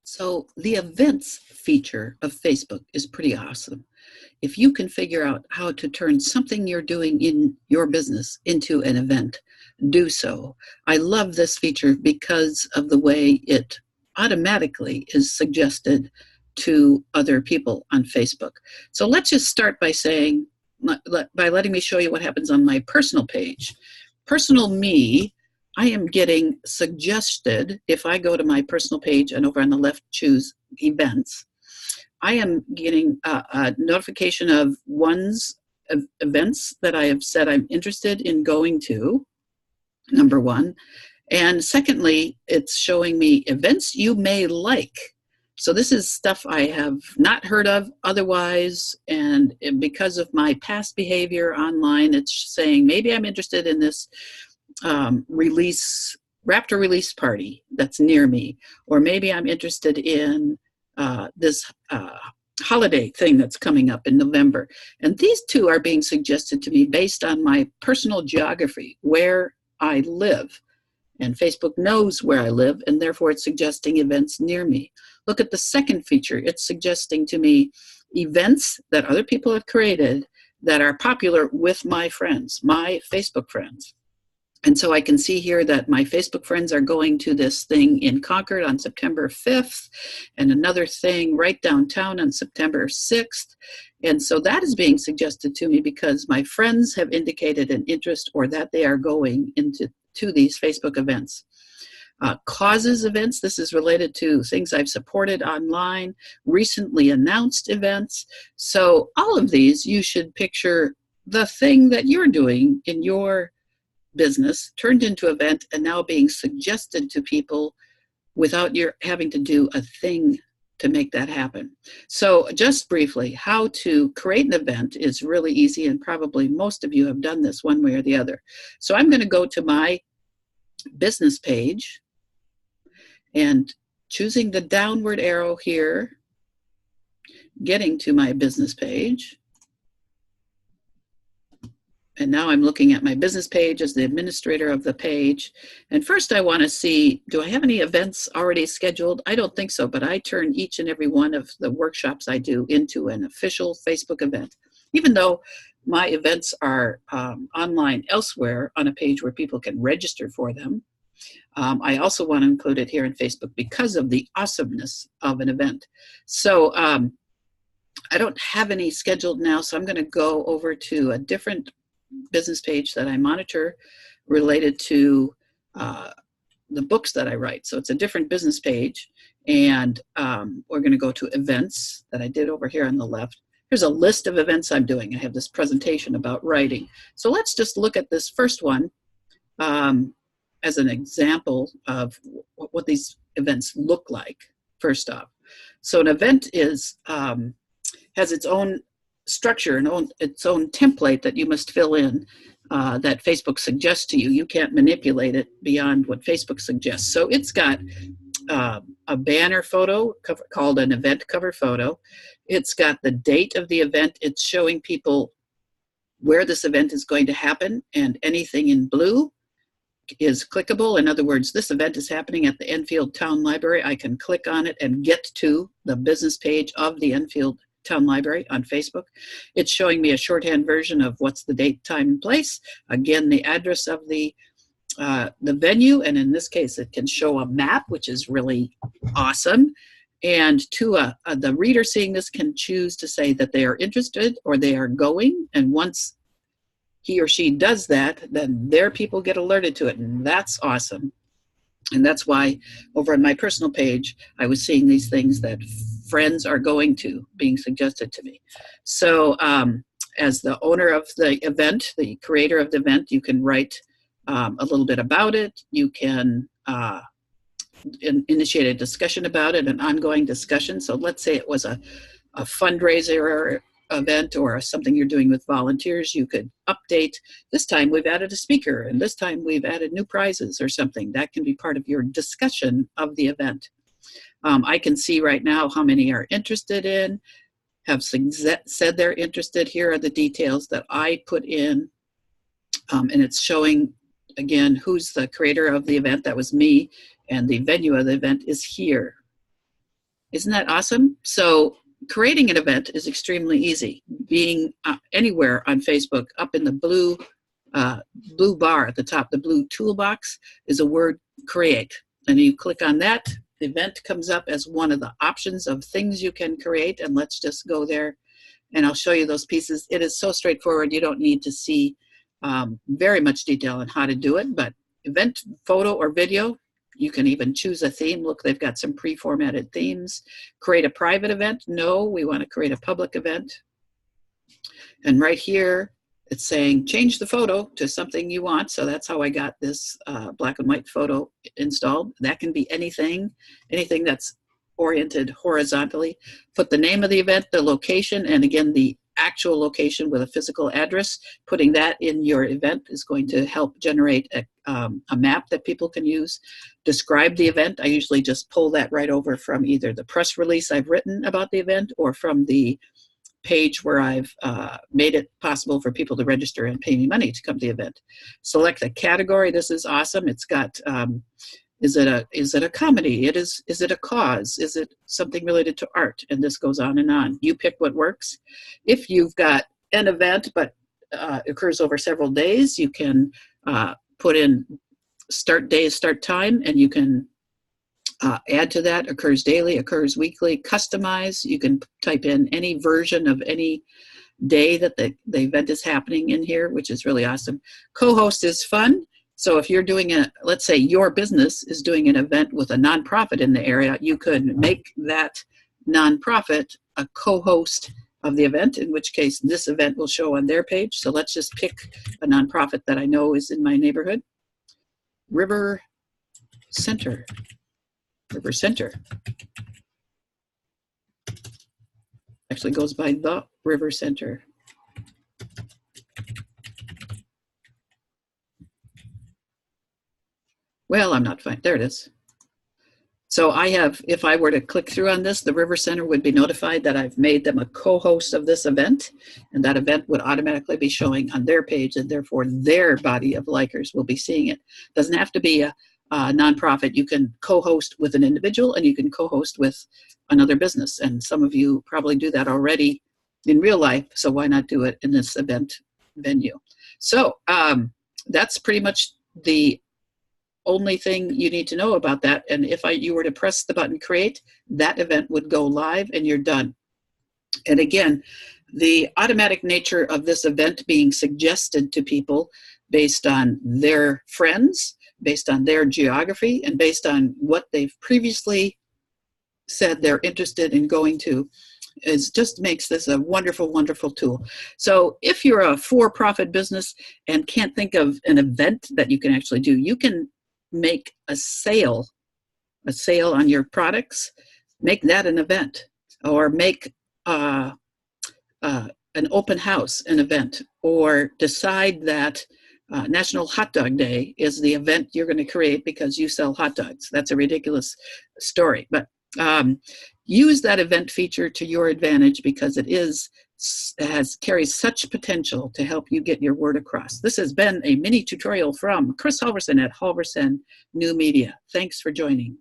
So the events feature of Facebook is pretty awesome. If you can figure out how to turn something you're doing in your business into an event, do so. I love this feature because of the way it automatically is suggested to other people on Facebook. So let's just start by saying, by letting me show you what happens on my personal page. Personal me, I am getting suggested, if I go to my personal page and over on the left choose events, I am getting a notification of events that I have said I'm interested in going to, number one. And secondly, it's showing me events you may like. So this is stuff I have not heard of otherwise, and because of my past behavior online, it's saying maybe I'm interested in this Raptor release party that's near me, or maybe I'm interested in this holiday thing that's coming up in November. And these two are being suggested to me based on my personal geography, where I live. And Facebook knows where I live, and therefore it's suggesting events near me. Look at the second feature. It's suggesting to me events that other people have created that are popular with my friends, my Facebook friends. And so I can see here that my Facebook friends are going to this thing in Concord on September 5th, and another thing right downtown on September 6th. And so that is being suggested to me because my friends have indicated an interest or that they are going to these Facebook events. Causes events, this is related to things I've supported online, recently announced events. So all of these, you should picture the thing that you're doing in your business turned into an event and now being suggested to people without your having to do a thing to make that happen. So just briefly, how to create an event is really easy, and probably most of you have done this one way or the other. So I'm going to go to my business page and choosing the downward arrow here, getting to my business page. And now I'm looking at my business page as the administrator of the page. And first I want to see, do I have any events already scheduled? I don't think so, but I turn each and every one of the workshops I do into an official Facebook event, even though my events are online elsewhere on a page where people can register for them. I also want to include it here in Facebook because of the awesomeness of an event. So I don't have any scheduled now, so I'm going to go over to a different business page that I monitor related to the books that I write. So it's a different business page, and we're going to go to events that I did over here on the left. Here's a list of events I'm doing. I have this presentation about writing. So let's just look at this first one as an example of what these events look like, first off. So an event is has its own structure and its own template that you must fill in that Facebook suggests to you. You can't manipulate it beyond what Facebook suggests. So it's got a banner photo called an event cover photo. It's got the date of the event. It's showing people where this event is going to happen, and anything in blue is clickable. In other words, this event is happening at the Enfield Town Library. I can click on it and get to the business page of the Enfield Town Library on Facebook. It's showing me a shorthand version of what's the date, time, and place. Again, the address of the venue, and in this case, it can show a map, which is really awesome. And the reader seeing this can choose to say that they are interested or they are going. And once he or she does that, then their people get alerted to it, and that's awesome. And that's why over on my personal page, I was seeing these things that friends are going to being suggested to me. So as the owner of the event, the creator of the event, you can write a little bit about it. You can initiate a discussion about it, an ongoing discussion. So let's say it was a fundraiser event or something you're doing with volunteers. You could update, this time we've added a speaker, and this time we've added new prizes or something. That can be part of your discussion of the event. I can see right now how many are interested in, have said they're interested. Here are the details that I put in, and it's showing, again, who's the creator of the event. That was me, and the venue of the event is here. Isn't that awesome? So creating an event is extremely easy. Being anywhere on Facebook, up in the blue bar at the top, the blue toolbox, is a word create. And you click on that, the event comes up as one of the options of things you can create. And let's just go there and I'll show you those pieces. It is so straightforward. You don't need to see very much detail on how to do it, but event, photo, or video, you can even choose a theme. Look, they've got some pre-formatted themes. Create a private event. No, we want to create a public event. And right here, it's saying change the photo to something you want. So that's how I got this black and white photo installed. That can be anything that's oriented horizontally. Up the name of the event, the location, and again, the actual location with a physical address. Putting that in your event is going to help generate a map that people can use. Describe the event. I usually just pull that right over from either the press release I've written about the event or from the page where I've made it possible for people to register and pay me money to come to the event. Select a category. This is awesome. It's got is it a comedy? Is it a cause? Is it something related to art? And this goes on and on. You pick what works. If you've got an event but occurs over several days, you can put in start day, start time, and you can add to that occurs daily, occurs weekly, customize. You can type in any version of any day that the event is happening in here, which is really awesome. Co-host is fun. So if you're doing let's say your business is doing an event with a nonprofit in the area, you could make that nonprofit a co-host of the event, in which case this event will show on their page. So let's just pick a nonprofit that I know is in my neighborhood. River Center. Actually goes by the River Center. Well, I'm not fine. There it is. So I have, if I were to click through on this, the River Center would be notified that I've made them a co-host of this event, and that event would automatically be showing on their page, and therefore their body of likers will be seeing it. Doesn't have to be a nonprofit. You can co-host with an individual, and you can co-host with another business. And some of you probably do that already in real life, so why not do it in this event venue? So that's pretty much the only thing you need to know about that. And if you were to press the button create, that event would go live and you're done. And again, the automatic nature of this event being suggested to people based on their friends, based on their geography, and based on what they've previously said they're interested in going to, just makes this a wonderful, wonderful tool. So if you're a for-profit business and can't think of an event that you can actually do, you can make a sale on your products, make that an event, or make an open house an event, or decide that National Hot Dog Day is the event you're going to create because you sell hot dogs. That's a ridiculous story, but use that event feature to your advantage because it carries such potential to help you get your word across. This has been a mini tutorial from Chris Halverson at Halverson New Media. Thanks for joining.